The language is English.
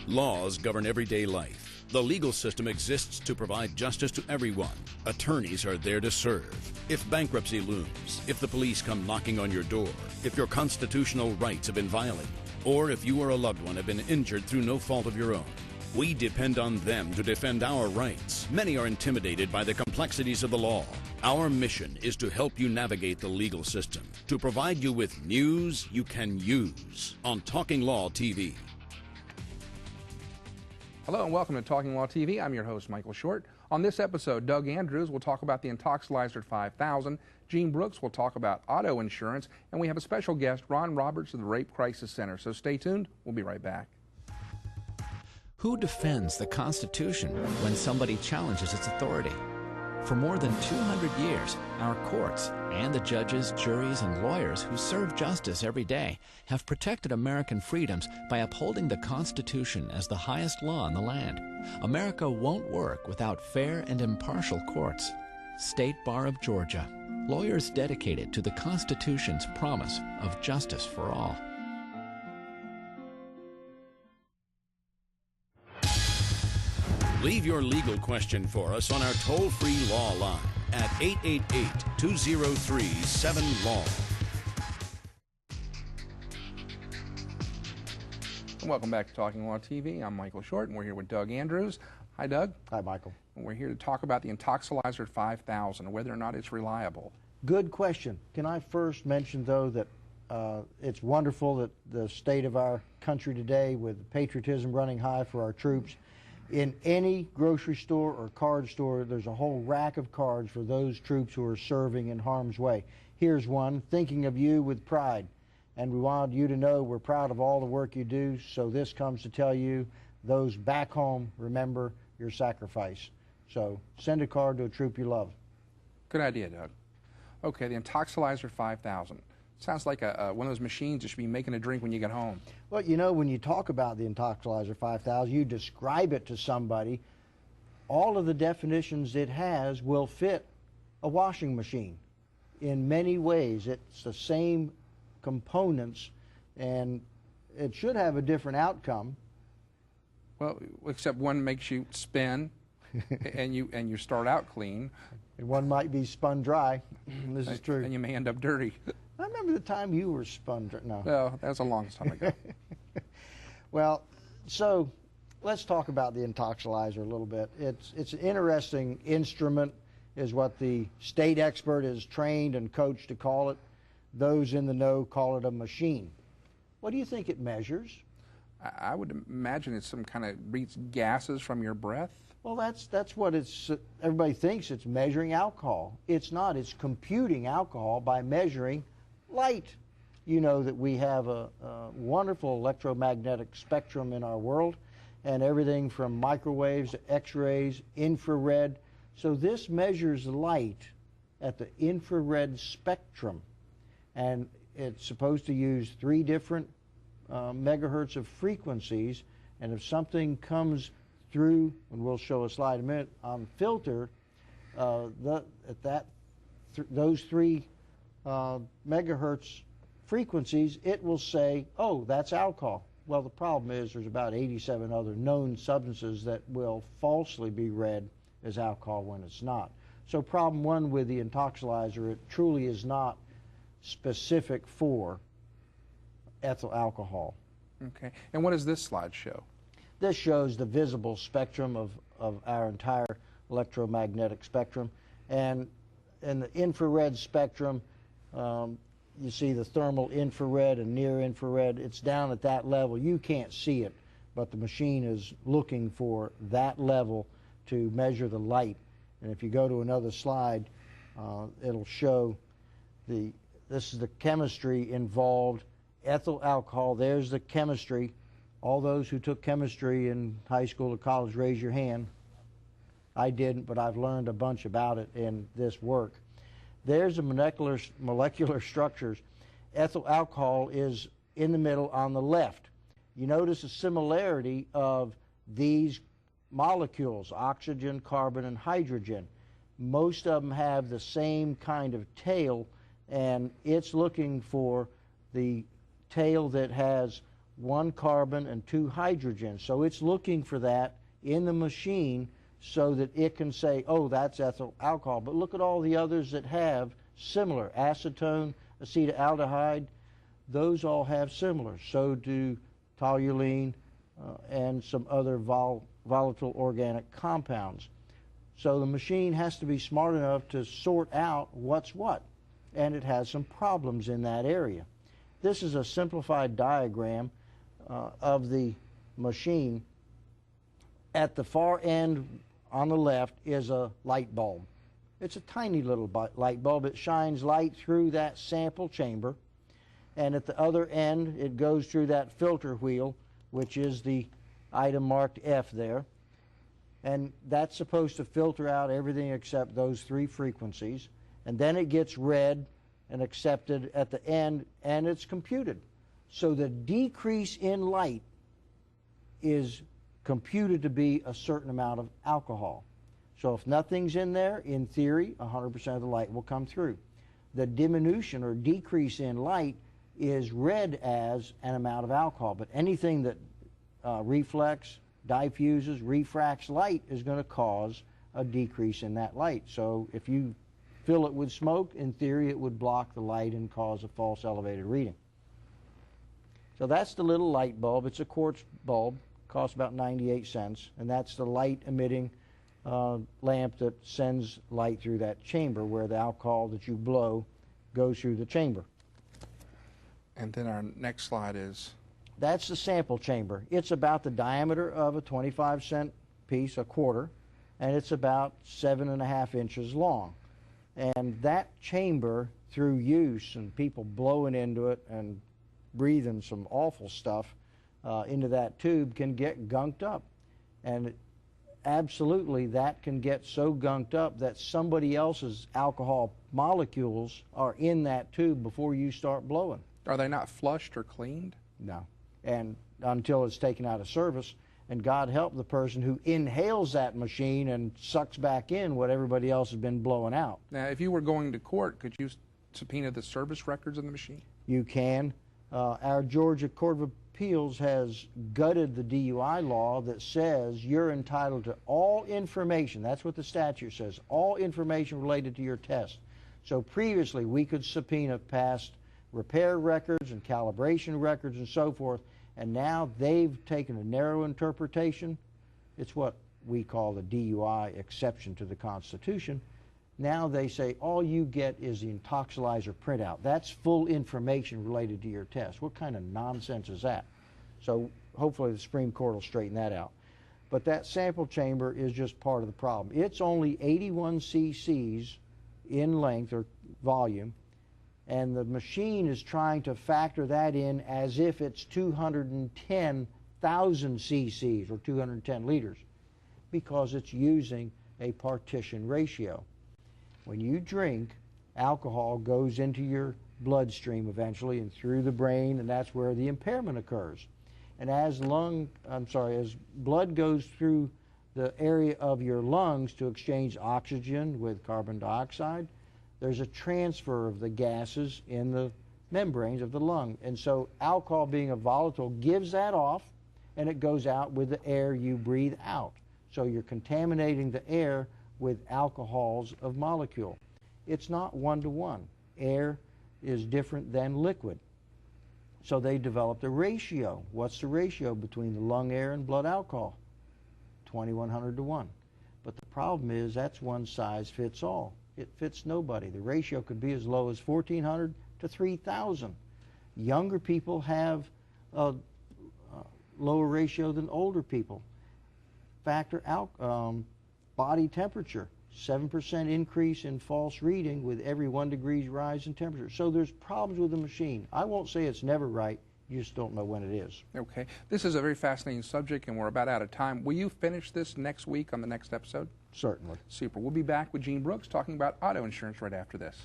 Laws govern everyday life. The legal system exists to provide justice to everyone. Attorneys are there to serve. If bankruptcy looms, if the police come knocking on your door, if your constitutional rights have been violated, or if you or a loved one have been injured through no fault of your own, we depend on them to defend our rights. Many are intimidated by the complexities of the law. Our mission is to help you navigate the legal system, to provide you with news you can use on Talking Law TV. Hello and welcome to Talking Law TV. I'm your host, Michael Short. On this episode, Doug Andrews will talk about the Intoxilyzer 5000, Gene Brooks will talk about auto insurance, and we have a special guest, Ron Roberts of the Rape Crisis Center. So stay tuned. We'll be right back. Who defends the Constitution when somebody challenges its authority? For more than 200 years, our courts and the judges, juries, and lawyers who serve justice every day have protected American freedoms by upholding the Constitution as the highest law in the land. America won't work without fair and impartial courts. State Bar of Georgia, lawyers dedicated to the Constitution's promise of justice for all. Leave your legal question for us on our toll-free law line at 888-203-7-LAW. Welcome back to Talking Law TV. I'm Michael Short, and we're here with Doug Andrews. Hi, Doug. Hi, Michael. And we're here to talk about the Intoxilyzer 5000 and whether or not it's reliable. Good question. Can I first mention, though, that it's wonderful that the state of our country today, with patriotism running high for our troops, in any grocery store or card store, there's a whole rack of cards for those troops who are serving in harm's way. Here's one, thinking of you with pride. And we wanted you to know we're proud of all the work you do, so this comes to tell you, those back home, remember your sacrifice. So send a card to a troop you love. Good idea, Doug. Okay, the Intoxilyzer 5000. Sounds like one of those machines that should be making a drink when you get home. Well, you know, when you talk about the Intoxilyzer 5000, you describe it to somebody, all of the definitions it has will fit a washing machine. In many ways, it's the same components, and it should have a different outcome. Well, except one makes you spin, and you start out clean. And one might be spun dry. This is true. And you may end up dirty. I remember the time you were spun dry. No. Well, that was a long time ago. Well, so let's talk about the Intoxilyzer a little bit. It's an interesting instrument, is what the state expert is trained and coached to call it. Those in the know call it a machine. What do you think it measures? I would imagine it's some kind of reads gases from your breath. Well, that's what it's. Everybody thinks it's measuring alcohol. It's not. It's computing alcohol by measuring light. You know that we have a wonderful electromagnetic spectrum in our world, and everything from microwaves to X-rays, infrared. So this measures light at the infrared spectrum, and it's supposed to use 3 different megahertz of frequencies, and if something comes through, and we'll show a slide in a minute, on filter, those 3 megahertz frequencies, it will say, oh, that's alcohol. Well, the problem is there's about 87 other known substances that will falsely be read as alcohol when it's not. So problem 1 with the Intoxilyzer, it truly is not specific for ethyl alcohol. Okay. And what does this slide show? This shows the visible spectrum of our entire electromagnetic spectrum. And in the infrared spectrum, you see the thermal infrared and near infrared. It's down at that level. You can't see it, but the machine is looking for that level to measure the light. And if you go to another slide, it'll show this is the chemistry involved. Ethyl alcohol, there's the chemistry. All those who took chemistry in high school or college, raise your hand. I didn't, but I've learned a bunch about it in this work. There's the molecular structures. Ethyl alcohol is in the middle on the left. You notice a similarity of these molecules, oxygen, carbon, and hydrogen. Most of them have the same kind of tail, and it's looking for the tail that has 1 carbon and 2 hydrogens. So it's looking for that in the machine so that it can say, oh, that's ethyl alcohol. But look at all the others that have similar. Acetone, acetaldehyde, those all have similar. So do toluene and some other volatile organic compounds. So the machine has to be smart enough to sort out what's what, and it has some problems in that area. This is a simplified diagram of the machine. At the far end on the left is a light bulb. It's a tiny little light bulb. It shines light through that sample chamber, and at the other end it goes through that filter wheel, which is the item marked F there. And that's supposed to filter out everything except those 3 frequencies. And then it gets read and accepted at the end, and it's computed. So the decrease in light is computed to be a certain amount of alcohol. So if nothing's in there, in theory, 100% of the light will come through. The diminution or decrease in light is read as an amount of alcohol, but anything that reflects, diffuses, refracts light is going to cause a decrease in that light. So if you fill it with smoke, in theory it would block the light and cause a false elevated reading. So that's the little light bulb. It's a quartz bulb, costs about 98 cents, and that's the light emitting lamp that sends light through that chamber where the alcohol that you blow goes through the chamber. And then our next slide is? That's the sample chamber. It's about the diameter of a 25-cent piece, a quarter, and it's about 7.5 inches long. And that chamber, through use and people blowing into it and breathing some awful stuff into that tube, can get gunked up. And absolutely that can get so gunked up that somebody else's alcohol molecules are in that tube before you start blowing. Are they not flushed or cleaned? No. And until it's taken out of service, and God help the person who inhales that machine and sucks back in what everybody else has been blowing out. Now, if you were going to court, could you subpoena the service records in the machine? You can. Our Georgia Court of Appeals has gutted the DUI law that says you're entitled to all information. That's what the statute says, all information related to your test. So previously we could subpoena past repair records and calibration records and so forth, and now they've taken a narrow interpretation. It's what we call the DUI exception to the Constitution. Now they say all you get is the Intoxilyzer printout. That's full information related to your test. What kind of nonsense is that? So hopefully the Supreme Court will straighten that out. But that sample chamber is just part of the problem. It's only 81 cc's in length or volume, and the machine is trying to factor that in as if it's 210,000 cc's or 210 liters because it's using a partition ratio. When you drink, alcohol goes into your bloodstream eventually and through the brain, and that's where the impairment occurs. And as blood goes through the area of your lungs to exchange oxygen with carbon dioxide, there's a transfer of the gases in the membranes of the lung. And so alcohol, being a volatile, gives that off, and it goes out with the air you breathe out. So you're contaminating the air with alcohols of molecule. It's not one-to-one. Air is different than liquid. So they developed a ratio. What's the ratio between the lung air and blood alcohol? 2,100 to 1. But the problem is that's one size fits all. It fits nobody. The ratio could be as low as 1,400 to 3,000. Younger people have a lower ratio than older people. Factor body temperature, 7% increase in false reading with every 1 degree rise in temperature. So there's problems with the machine. I won't say it's never right. You just don't know when it is. Okay. This is a very fascinating subject, and we're about out of time. Will you finish this next week on the next episode? Certainly. Super. We'll be back with Gene Brooks talking about auto insurance right after this.